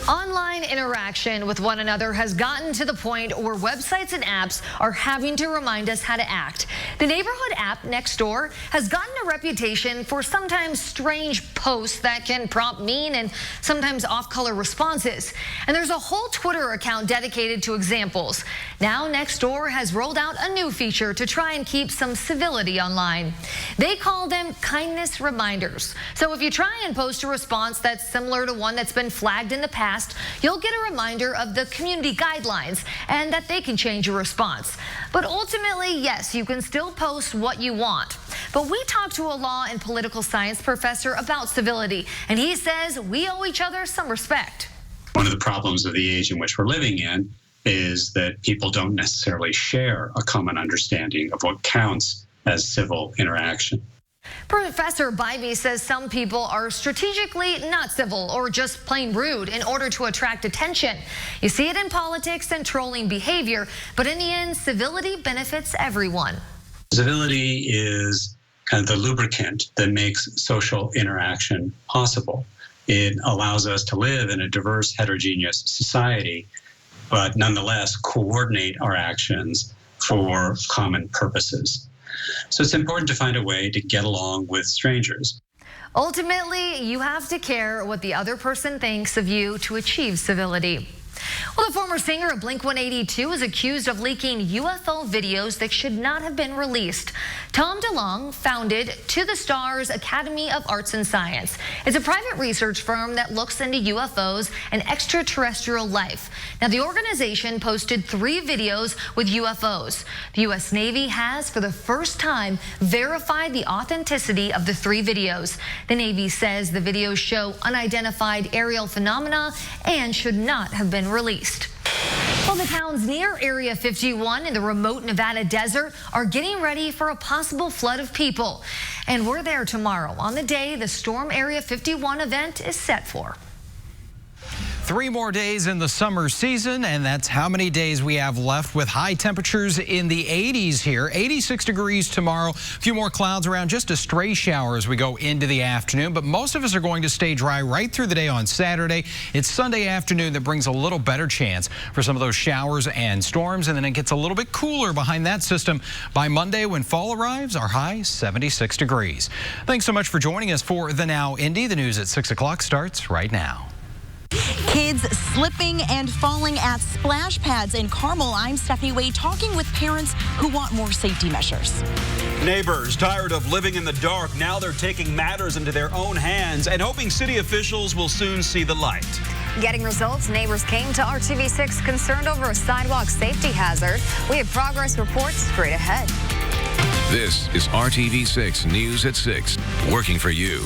Online interaction with one another has gotten to the point where websites and apps are having to remind us how to act. The neighborhood app Nextdoor has gotten a reputation for sometimes strange posts that can prompt mean and sometimes off-color responses. And there's a whole Twitter account dedicated to examples. Now Nextdoor has rolled out a new feature to try and keep some civility online. They call them kindness reminders. So if you try and post a response that's similar to one that's been flagged in the past, you'll get a reminder of the community guidelines and that they can change your response. But ultimately, yes, you can still post what you want. But we talked to a law and political science professor about civility, and he says we owe each other some respect. One of the problems of the age in which we're living in is that people don't necessarily share a common understanding of what counts as civil interaction. Professor Bybee says some people are strategically not civil or just plain rude in order to attract attention. You see it in politics and trolling behavior, but in the end, civility benefits everyone. Civility is kind of the lubricant that makes social interaction possible. It allows us to live in a diverse, heterogeneous society, but nonetheless coordinate our actions for common purposes. So it's important to find a way to get along with strangers. Ultimately, you have to care what the other person thinks of you to achieve civility. Well, the former singer of Blink-182 is accused of leaking UFO videos that should not have been released. Tom DeLonge founded To the Stars Academy of Arts and Science. It's a private research firm that looks into UFOs and extraterrestrial life. Now, the organization posted 3 videos with UFOs. The U.S. Navy has, for the first time, verified the authenticity of the 3 videos. The Navy says the videos show unidentified aerial phenomena and should not have been released. Well, the towns near Area 51 in the remote Nevada desert are getting ready for a possible flood of people. And we're there tomorrow on the day the Storm Area 51 event is set for. 3 more days in the summer season, and that's how many days we have left with high temperatures in the 80s here. 86 degrees tomorrow. A few more clouds around, just a stray shower as we go into the afternoon, but most of us are going to stay dry right through the day on Saturday. It's Sunday afternoon that brings a little better chance for some of those showers and storms, and then it gets a little bit cooler behind that system. By Monday, when fall arrives, our high 76 degrees. Thanks so much for joining us for The Now Indy. The news at 6 o'clock starts right now. Kids slipping and falling at splash pads in Carmel. I'm Stephanie Wade talking with parents who want more safety measures. Neighbors tired of living in the dark. Now they're taking matters into their own hands and hoping city officials will soon see the light. Getting results, neighbors came to RTV6 concerned over a sidewalk safety hazard. We have progress reports straight ahead. This is RTV6 News at 6, working for you.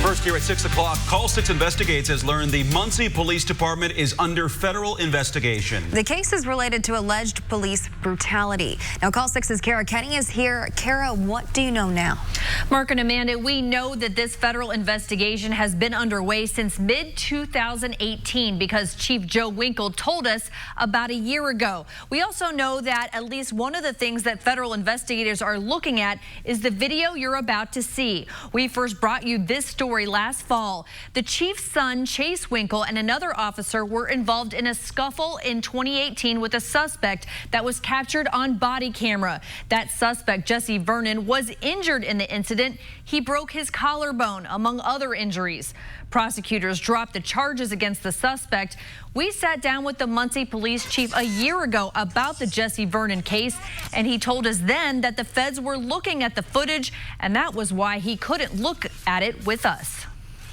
First here at 6 o'clock, Call 6 Investigates has learned the Muncie Police Department is under federal investigation. The case is related to alleged police brutality. Now, Call 6's Kara Kenny is here. Kara, what do you know now? Mark and Amanda, we know that this federal investigation has been underway since mid-2018 because Chief Joe Winkle told us about a year ago. We also know that at least one of the things that federal investigators are looking at is the video you're about to see. We first brought you this story last fall. The chief's son, Chase Winkle, and another officer were involved in a scuffle in 2018 with a suspect that was captured on body camera. That suspect, Jesse Vernon, was injured in the incident. He broke his collarbone, among other injuries. Prosecutors dropped the charges against the suspect. We sat down with the Muncie police chief a year ago about the Jesse Vernon case, and he told us then that the feds were looking at the footage, and that was why he couldn't look at it with us.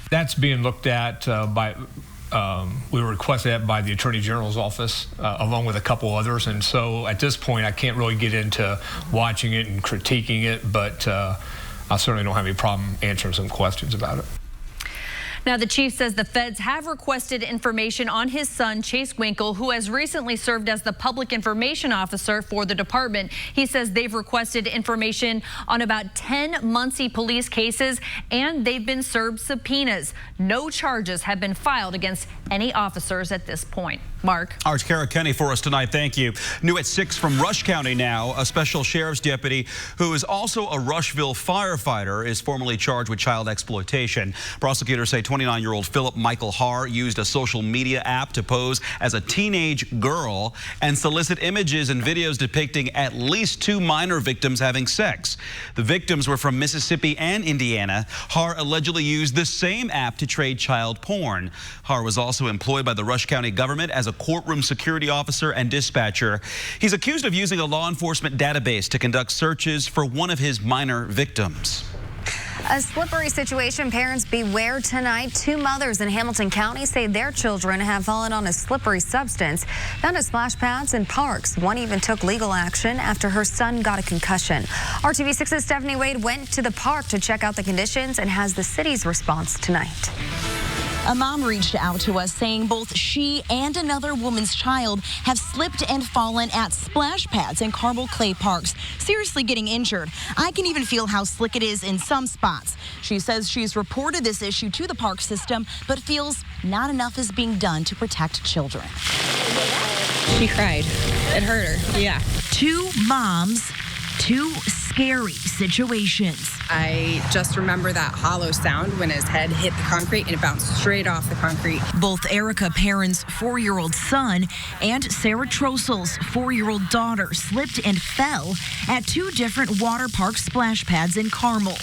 That's being looked at we were requested that by the Attorney General's office, along with a couple others, and so at this point I can't really get into watching it and critiquing it, but I certainly don't have any problem answering some questions about it. Now, the chief says the feds have requested information on his son, Chase Winkle, who has recently served as the public information officer for the department. He says they've requested information on about 10 Muncie police cases, and they've been served subpoenas. No charges have been filed against any officers at this point. Mark. Our Kara Kenny for us tonight. Thank you. New at 6 from Rush County now. A special sheriff's deputy who is also a Rushville firefighter is formally charged with child exploitation. Prosecutors say 29-year-old Philip Michael Haar used a social media app to pose as a teenage girl and solicit images and videos depicting at least 2 minor victims having sex. The victims were from Mississippi and Indiana. Haar allegedly used the same app to trade child porn. Haar was also employed by the Rush County government as a courtroom security officer and dispatcher. He's accused of using a law enforcement database to conduct searches for one of his minor victims. A slippery situation. Parents beware tonight. 2 mothers in Hamilton County say their children have fallen on a slippery substance found at splash pads and parks. One even took legal action after her son got a concussion. RTV6's Stephanie Wade went to the park to check out the conditions and has the city's response tonight. A mom reached out to us saying both she and another woman's child have slipped and fallen at splash pads in Carmel Clay Parks, seriously getting injured. I can even feel how slick it is in some spots. She says she's reported this issue to the park system, but feels not enough is being done to protect children. She cried. It hurt her. Yeah. 2 moms, 2 scary situations. I just remember that hollow sound when his head hit the concrete and it bounced straight off the concrete. Both Erica Perrin's 4-year-old son and Sarah Trossel's 4-year-old daughter slipped and fell at 2 different water park splash pads in Carmel.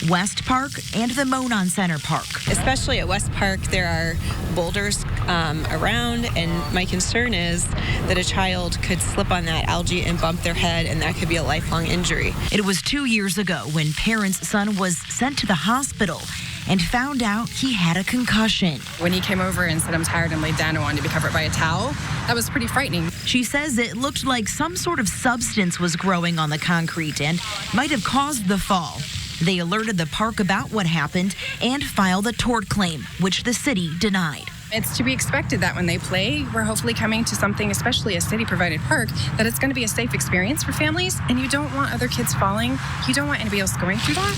West Park and the Monon Center Park. Especially at West Park, there are boulders around, and my concern is that a child could slip on that algae and bump their head, and that could be a lifelong injury. It was 2 years ago when Perrin's son was sent to the hospital and found out he had a concussion. When he came over and said, "I'm tired," and laid down and wanted to be covered by a towel, that was pretty frightening. She says it looked like some sort of substance was growing on the concrete and might have caused the fall. They alerted the park about what happened and filed a tort claim, which the city denied. It's to be expected that when they play, we're hopefully coming to something, especially a city-provided park, that it's going to be a safe experience for families, and you don't want other kids falling. You don't want anybody else going through that.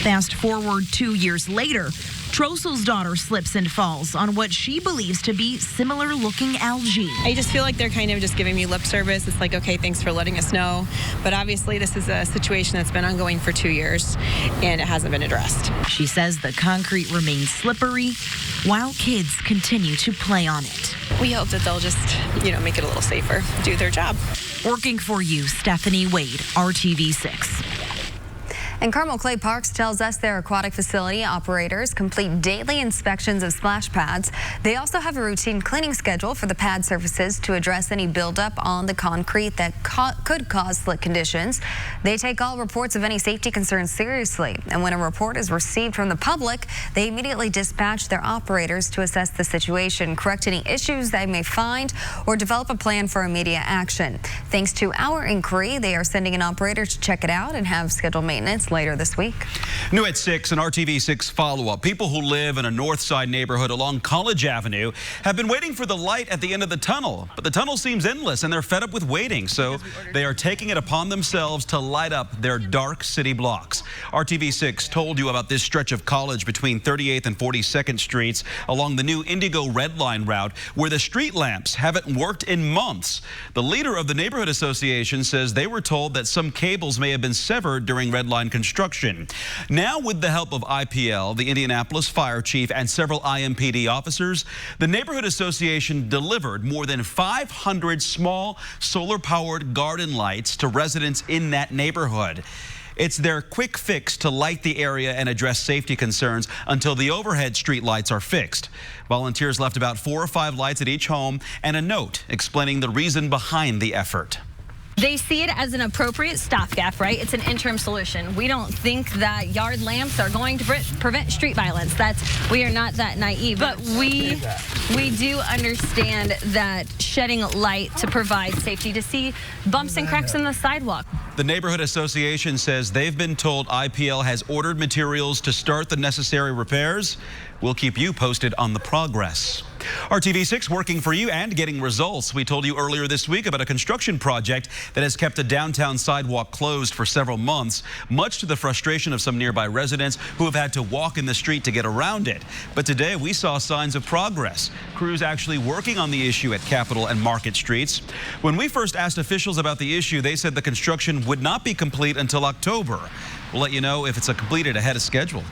Fast forward 2 years later, Trossel's daughter slips and falls on what she believes to be similar-looking algae. I just feel like they're kind of just giving me lip service. It's like, okay, thanks for letting us know. But obviously, this is a situation that's been ongoing for 2 years, and it hasn't been addressed. She says the concrete remains slippery while kids continue to play on it. We hope that they'll just, make it a little safer, do their job. Working for you, Stephanie Wade, RTV6. And Carmel Clay Parks tells us their aquatic facility operators complete daily inspections of splash pads. They also have a routine cleaning schedule for the pad surfaces to address any buildup on the concrete that could cause slick conditions. They take all reports of any safety concerns seriously. And when a report is received from the public, they immediately dispatch their operators to assess the situation, correct any issues they may find, or develop a plan for immediate action. Thanks to our inquiry, they are sending an operator to check it out and have scheduled maintenance later this week. New at 6, an RTV6 follow-up. People who live in a north side neighborhood along College Avenue have been waiting for the light at the end of the tunnel. But the tunnel seems endless and they're fed up with waiting. So they are taking it upon themselves to light up their dark city blocks. RTV6 told you about this stretch of College between 38th and 42nd Streets along the new Indigo Red Line route where the street lamps haven't worked in months. The leader of the neighborhood association says they were told that some cables may have been severed during Red Line construction. Now, with the help of IPL, the Indianapolis Fire Chief, and several IMPD officers, the neighborhood association delivered more than 500 small solar-powered garden lights to residents in that neighborhood. It's their quick fix to light the area and address safety concerns until the overhead street lights are fixed. Volunteers left about 4 or 5 lights at each home and a note explaining the reason behind the effort. They see it as an appropriate stopgap, right? It's an interim solution. We don't think that yard lamps are going to prevent street violence. We are not that naive. But we do understand that shedding light to provide safety, to see bumps and cracks in the sidewalk. The neighborhood association says they've been told IPL has ordered materials to start the necessary repairs. We'll keep you posted on the progress. RTV6 working for you and getting results. We told you earlier this week about a construction project that has kept a downtown sidewalk closed for several months, much to the frustration of some nearby residents who have had to walk in the street to get around it. But today we saw signs of progress. Crews actually working on the issue at Capitol and Market Streets. When we first asked officials about the issue, they said the construction would not be complete until October. We'll let you know if it's completed ahead of schedule.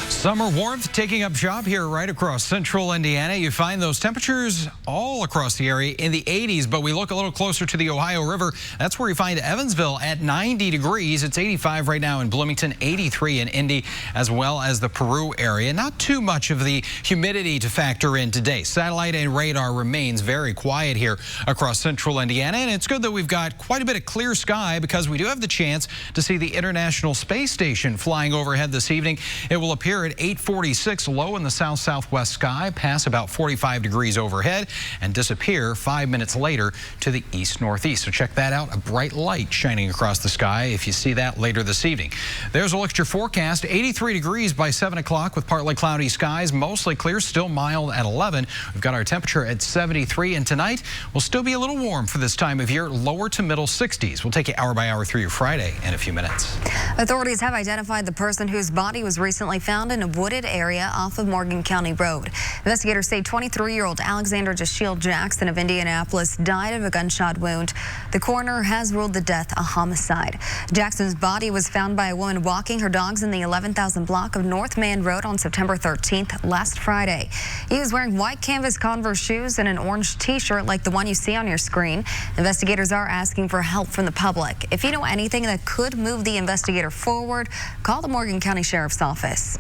Summer warmth taking up shop here right across central Indiana. You find those temperatures all across the area in the 80s, but we look a little closer to the Ohio River. That's where you find Evansville at 90 degrees. It's 85 right now in Bloomington, 83 in Indy, as well as the Peru area. Not too much of the humidity to factor in today. Satellite and radar remains very quiet here across central Indiana, and it's good that we've got quite a bit of clear sky because we do have the chance to see the International Space Station flying overhead this evening. It will appear at 8:46 low in the south-southwest sky, pass about 45 degrees overhead, and disappear 5 minutes later to the east-northeast. So check that out, a bright light shining across the sky if you see that later this evening. There's a look at your forecast. 83 degrees by 7 o'clock with partly cloudy skies, mostly clear, still mild at 11. We've got our temperature at 73, and tonight will still be a little warm for this time of year, lower to middle 60s. We'll take you hour by hour through your Friday in a few minutes. Authorities have identified the person whose body was recently found in a wooded area off of Morgan County Road. Investigators say 23-year-old Alexander Jashiel Jackson of Indianapolis died of a gunshot wound. The coroner has ruled the death a homicide. Jackson's body was found by a woman walking her dogs in the 11,000 block of North Man Road on September 13th, last Friday. He was wearing white canvas Converse shoes and an orange t-shirt like the one you see on your screen. Investigators are asking for help from the public. If you know anything that could move the investigator forward, call the Morgan County Sheriff's Office.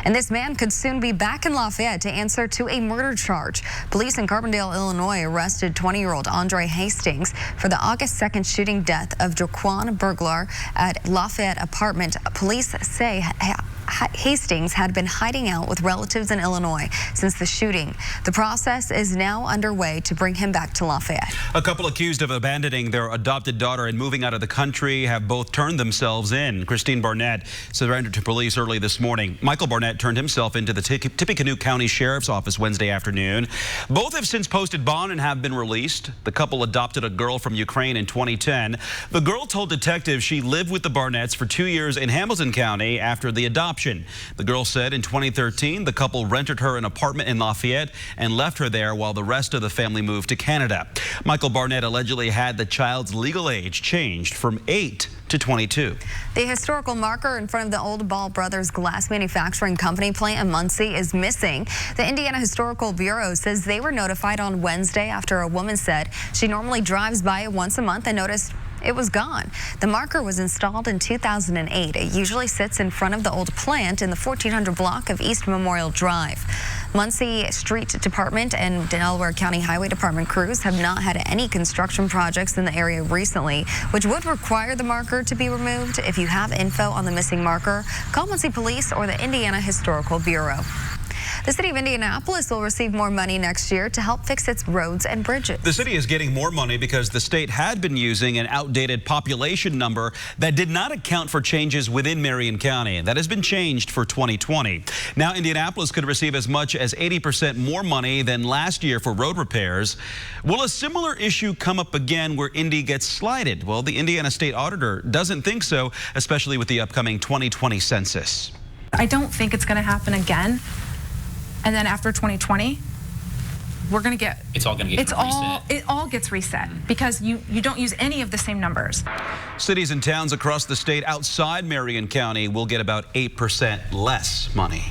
And this man could soon be back in Lafayette to answer to a murder charge. Police in Carbondale, Illinois arrested 20-year-old Andre Hastings for the August 2nd shooting death of Jaquan Burglar at Lafayette apartment. Police say Hastings had been hiding out with relatives in Illinois since the shooting. The process is now underway to bring him back to Lafayette. A couple accused of abandoning their adopted daughter and moving out of the country have both turned themselves in. Christine Barnett surrendered to police early this morning. Michael Barnett turned himself into the Tippecanoe County Sheriff's Office Wednesday afternoon. Both have since posted bond and have been released. The couple adopted a girl from Ukraine in 2010. The girl told detectives she lived with the Barnetts for 2 years in Hamilton County after the adoption. The girl said in 2013 the couple rented her an apartment in Lafayette and left her there while the rest of the family moved to Canada. Michael Barnett allegedly had the child's legal age changed from 8 to 22. The historical marker in front of the Old Ball Brothers Glass Manufacturing Company plant in Muncie is missing. The Indiana Historical Bureau says they were notified on Wednesday after a woman said she normally drives by it once a month and noticed it was gone. The marker was installed in 2008. It usually sits in front of the old plant in the 1400 block of East Memorial Drive. Muncie Street Department and Delaware County Highway Department crews have not had any construction projects in the area recently, which would require the marker to be removed. If you have info on the missing marker, call Muncie Police or the Indiana Historical Bureau. The city of Indianapolis will receive more money next year to help fix its roads and bridges. The city is getting more money because the state had been using an outdated population number that did not account for changes within Marion County. That has been changed for 2020. Now Indianapolis could receive as much as 80% more money than last year for road repairs. Will a similar issue come up again where Indy gets slighted? Well, the Indiana State Auditor doesn't think so, especially with the upcoming 2020 census. I don't think it's going to happen again. And then after 2020, we're going to get... It's all going to get reset. It all gets reset because you don't use any of the same numbers. Cities and towns across the state outside Marion County will get about 8% less money.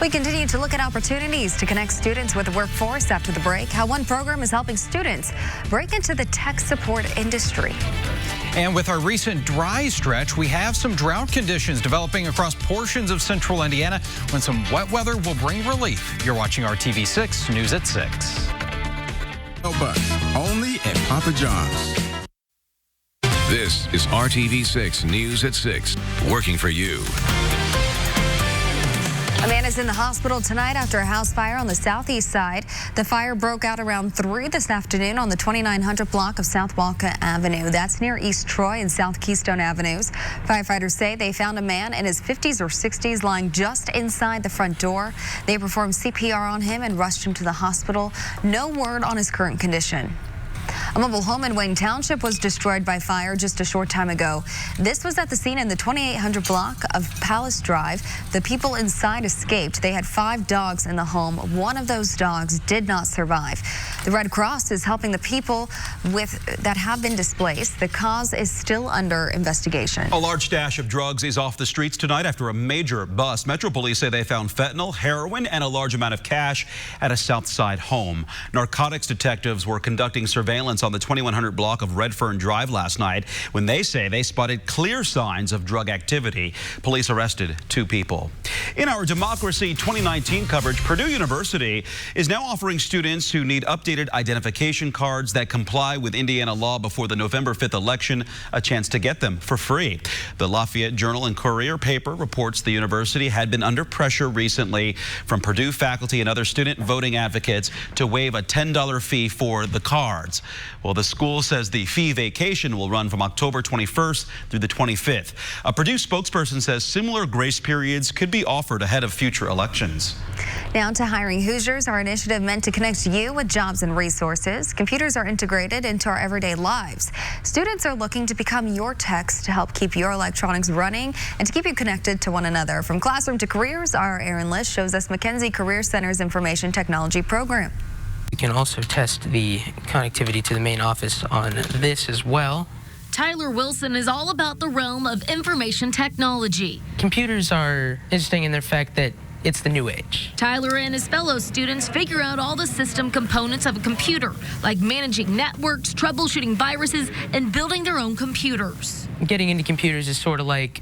We continue to look at opportunities to connect students with the workforce after the break. How one program is helping students break into the tech support industry. And with our recent dry stretch, we have some drought conditions developing across portions of central Indiana when some wet weather will bring relief. You're watching RTV6 News at 6. Only at Papa John's. This is RTV6 News at 6, working for you. A man is in the hospital tonight after a house fire on the southeast side. The fire broke out around 3 this afternoon on the 2900 block of South Walker Avenue. That's near East Troy and South Keystone Avenues. Firefighters say they found a man in his 50s or 60s lying just inside the front door. They performed CPR on him and rushed him to the hospital. No word on his current condition. A mobile home in Wayne Township was destroyed by fire just a short time ago. This was at the scene in the 2800 block of Palace Drive. The people inside escaped. They had 5 dogs in the home. One of those dogs did not survive. The Red Cross is helping the people that have been displaced. The cause is still under investigation. A large stash of drugs is off the streets tonight after a major bust. Metro Police say they found fentanyl, heroin, and a large amount of cash at a South Side home. Narcotics detectives were conducting surveillance on the 2100 block of Redfern Drive last night when they say they spotted clear signs of drug activity. Police arrested 2 people. In our Democracy 2019 coverage, Purdue University is now offering students who need updated identification cards that comply with Indiana law before the November 5th election a chance to get them for free. The Lafayette Journal and Courier paper reports the university had been under pressure recently from Purdue faculty and other student voting advocates to waive a $10 fee for the cards. Well, the school says the fee vacation will run from October 21st through the 25th. A Purdue spokesperson says similar grace periods could be offered ahead of future elections. Now to Hiring Hoosiers, our initiative meant to connect you with jobs and resources. Computers are integrated into our everyday lives. Students are looking to become your techs to help keep your electronics running and to keep you connected to one another. From classroom to careers, our Aaron Lish shows us McKenzie Career Center's information technology program. You can also test the connectivity to the main office on this as well. Tyler Wilson is all about the realm of information technology. Computers are interesting in the fact that it's the new age. Tyler and his fellow students figure out all the system components of a computer, like managing networks, troubleshooting viruses, and building their own computers. Getting into computers is sort of like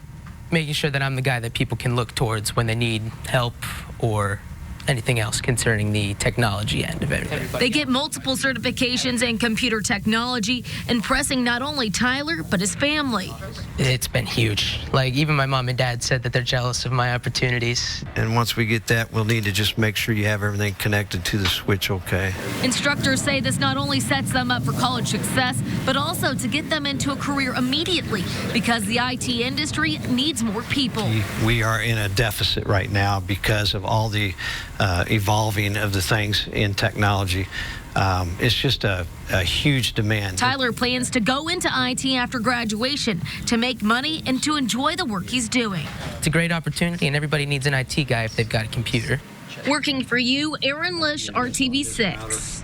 making sure that I'm the guy that people can look towards when they need help or anything else concerning the technology end of everything. They get multiple certifications in computer technology, impressing not only Tyler, but his family. It's been huge. Like, even my mom and dad said that they're jealous of my opportunities. And once we get that, we'll need to just make sure you have everything connected to the switch okay. Instructors say this not only sets them up for college success, but also to get them into a career immediately, because the IT industry needs more people. We are in a deficit right now because of all the evolving of the things in technology. It's just a huge demand. Tyler plans to go into IT after graduation to make money and to enjoy the work he's doing. It's a great opportunity, and everybody needs an IT guy if they've got a computer. Working for you, Aaron Lish, RTV6.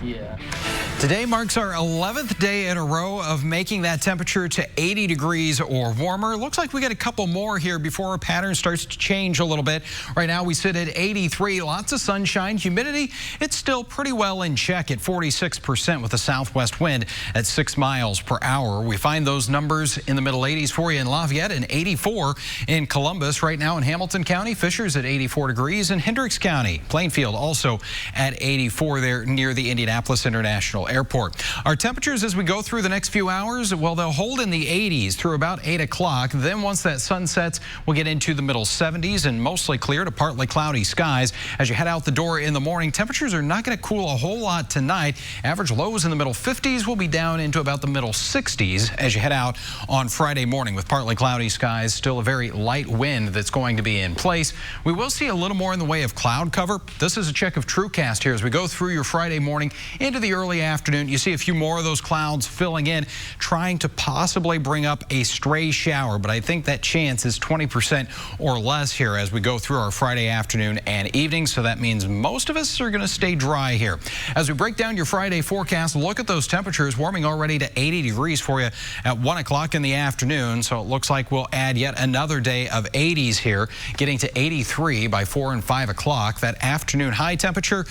Today marks our 11th day in a row of making that temperature to 80 degrees or warmer. Looks like we got a couple more here before our pattern starts to change a little bit. Right now we sit at 83, lots of sunshine. Humidity, it's still pretty well in check at 46% with a southwest wind at 6 miles per hour. We find those numbers in the middle 80s for you in Lafayette and 84 in Columbus. Right now in Hamilton County, Fisher's at 84 degrees, and Hendricks County, Plainfield also at 84 there near the Indianapolis International Airport. Our temperatures as we go through the next few hours, well, they'll hold in the 80s through about 8 o'clock. Then once that sun sets, we'll get into the middle 70s and mostly clear to partly cloudy skies. As you head out the door in the morning, temperatures are not going to cool a whole lot tonight. Average lows in the middle 50s will be down into about the middle 60s as you head out on Friday morning with partly cloudy skies. Still a very light wind that's going to be in place. We will see a little more in the way of cloud cover. This is a check of TrueCast here as we go through your Friday morning into the early afternoon. You see a few more of those clouds filling in, trying to possibly bring up a stray shower, but I think that chance is 20% or less here as we go through our Friday afternoon and evening, so that means most of us are going to stay dry here. As we break down your Friday forecast, look at those temperatures warming already to 80 degrees for you at 1 o'clock in the afternoon, so it looks like we'll add yet another day of 80s here, getting to 83 by 4 and 5 o'clock. That afternoon high temperature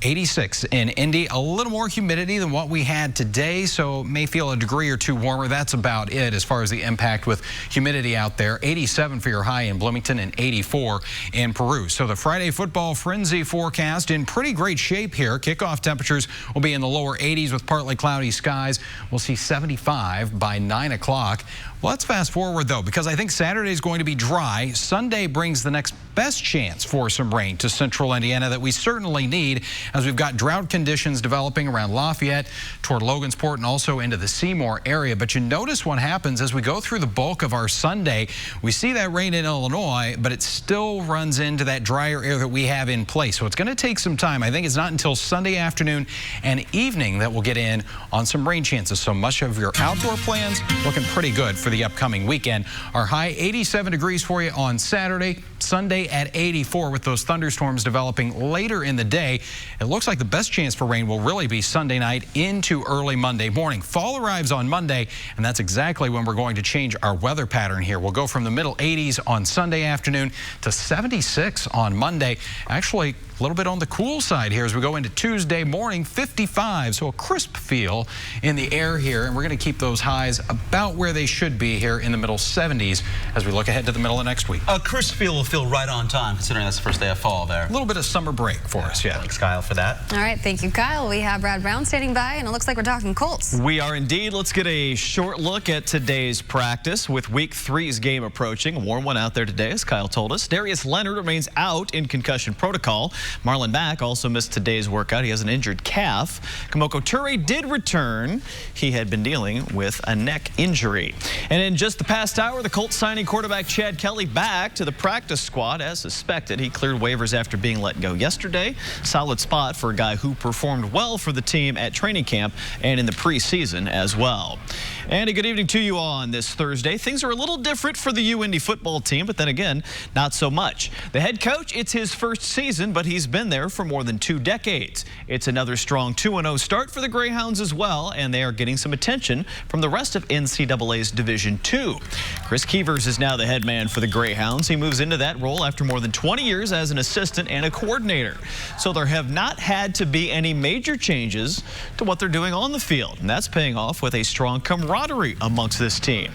86 in Indy. A little more humidity than what we had today, so may feel a degree or two warmer. That's about it as far as the impact with humidity out there. 87 for your high in Bloomington and 84 in Peru. So the Friday football frenzy forecast in pretty great shape here. Kickoff temperatures will be in the lower 80s with partly cloudy skies. We'll see 75 by 9 o'clock. Well, let's fast forward, though, because I think Saturday is going to be dry. Sunday brings the next best chance for some rain to central Indiana that we certainly need, as we've got drought conditions developing around Lafayette, toward Logansport, and also into the Seymour area. But you notice what happens as we go through the bulk of our Sunday. We see that rain in Illinois, but it still runs into that drier air that we have in place. So it's going to take some time. I think it's not until Sunday afternoon and evening that we'll get in on some rain chances. So much of your outdoor plans looking pretty good for the upcoming weekend. Our high 87 degrees for you on Saturday, Sunday at 84 with those thunderstorms developing later in the day. It looks like the best chance for rain will really be Sunday night into early Monday morning. Fall arrives on Monday, and that's exactly when we're going to change our weather pattern here. We'll go from the middle 80s on Sunday afternoon to 76 on Monday. Actually, a little bit on the cool side here as we go into Tuesday morning, 55. So a crisp feel in the air here, and we're going to keep those highs about where they should be here in the middle 70s as we look ahead to the middle of next week. A crisp feel will feel right on time, considering that's the first day of fall there. A little bit of summer break for us, yeah. Thanks, Kyle, for that. All right, thank you, Kyle. We have Brad Brown standing by, and it looks like we're talking Colts. We are indeed. Let's get a short look at today's practice with Week 3's game approaching. A warm one out there today, as Kyle told us. Darius Leonard remains out in concussion protocol. Marlon Mack also missed today's workout. He has an injured calf. Kamoko Toure did return. He had been dealing with a neck injury. And in just the past hour, the Colts signing quarterback Chad Kelly back to the practice squad as suspected. He cleared waivers after being let go yesterday. Solid spot for a guy who performed well for the team at training camp and in the preseason as well. And a good evening to you on this Thursday. Things are a little different for the UIndy football team, but then again, not so much. The head coach, it's his first season, but he's been there for more than 2 decades. It's another strong 2-0 start for the Greyhounds as well, and they are getting some attention from the rest of NCAA's Division II. Chris Keevers is now the head man for the Greyhounds. He moves into that role after more than 20 years as an assistant and a coordinator. So there have not had to be any major changes to what they're doing on the field, and that's paying off with a strong camaraderie amongst this team.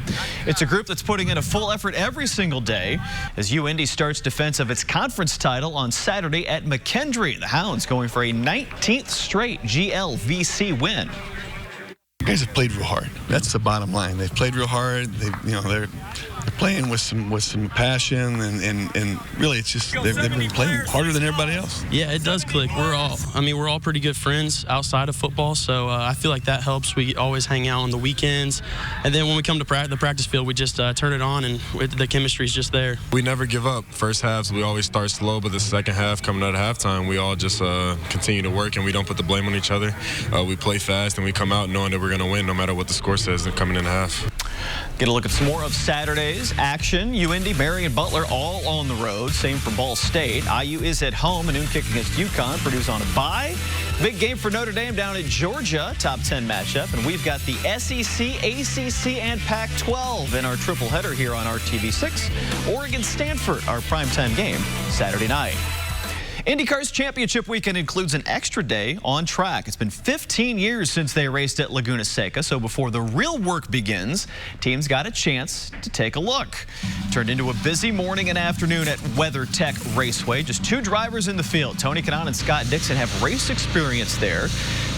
It's a group that's putting in a full effort every single day as UIndy starts defense of its conference title on Saturday at McKendree. The Hounds going for a 19th straight GLVC win. You guys have played real hard. That's the bottom line. They've played real hard. They're playing with some passion, and really it's just they've been playing harder than everybody else. Yeah, it does click. We're all pretty good friends outside of football, so I feel like that helps. We always hang out on the weekends, and then when we come to the practice field, we just turn it on, and the chemistry is just there. We never give up. First halves, we always start slow, but the second half, coming out of halftime, we all just continue to work, and we don't put the blame on each other. We play fast, and we come out knowing that we're going to win no matter what the score says coming in the half. Get a look at some more of Saturday's action. UIndy, Marion, Butler all on the road. Same for Ball State. IU is at home. A noon kick against UConn. Purdue's on a bye. Big game for Notre Dame down at Georgia. Top 10 matchup. And we've got the SEC, ACC, and Pac-12 in our triple header here on RTV6. Oregon, Stanford, our primetime game Saturday night. IndyCar's championship weekend includes an extra day on track. It's been 15 years since they raced at Laguna Seca, so before the real work begins, teams got a chance to take a look. Turned into a busy morning and afternoon at WeatherTech Raceway. Just 2 drivers in the field. Tony Kanaan and Scott Dixon have race experience there.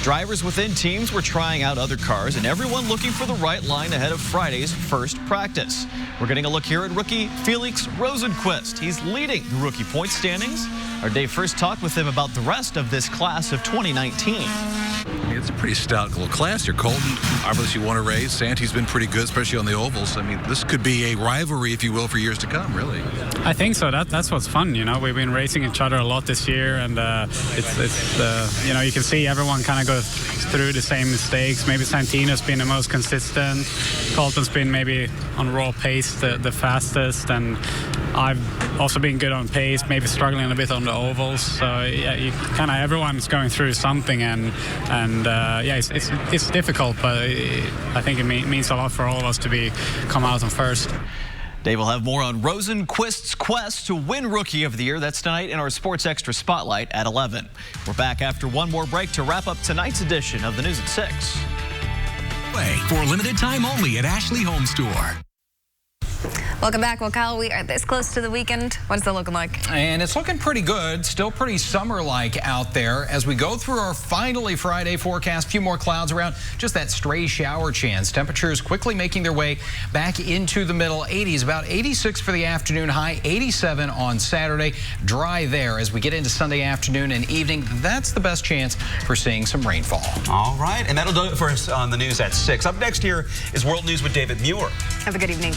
Drivers within teams were trying out other cars, and everyone looking for the right line ahead of Friday's first practice. We're getting a look here at rookie Felix Rosenquist. He's leading the rookie point standings. Our day first talked with him about the rest of this class of 2019. It's a pretty stout little class here. Colton, obviously you want to race. Santi's been pretty good, especially on the ovals. I mean, this could be a rivalry, if you will, for years to come, really. I think so. That's what's fun, We've been racing each other a lot this year, and you can see everyone kind of go through the same mistakes. Maybe Santino's been the most consistent. Colton's been maybe on raw pace the fastest, and I've also been good on pace, maybe struggling a bit on the ovals. So yeah, everyone's going through something, and it's difficult, but I think it means a lot for all of us to come out on first. Dave will have more on Rosenquist's quest to win Rookie of the Year. That's tonight in our Sports Extra Spotlight at 11. We're back after one more break to wrap up tonight's edition of the News at 6. For limited time only at Ashley Home Store. Welcome back. Well, Kyle, we are this close to the weekend. What is it looking like? And it's looking pretty good. Still pretty summer-like out there. As we go through our finally Friday forecast, a few more clouds around, just that stray shower chance. Temperatures quickly making their way back into the middle 80s. About 86 for the afternoon high, 87 on Saturday. Dry there as we get into Sunday afternoon and evening. That's the best chance for seeing some rainfall. All right, and that'll do it for us on the news at 6. Up next here is World News with David Muir. Have a good evening.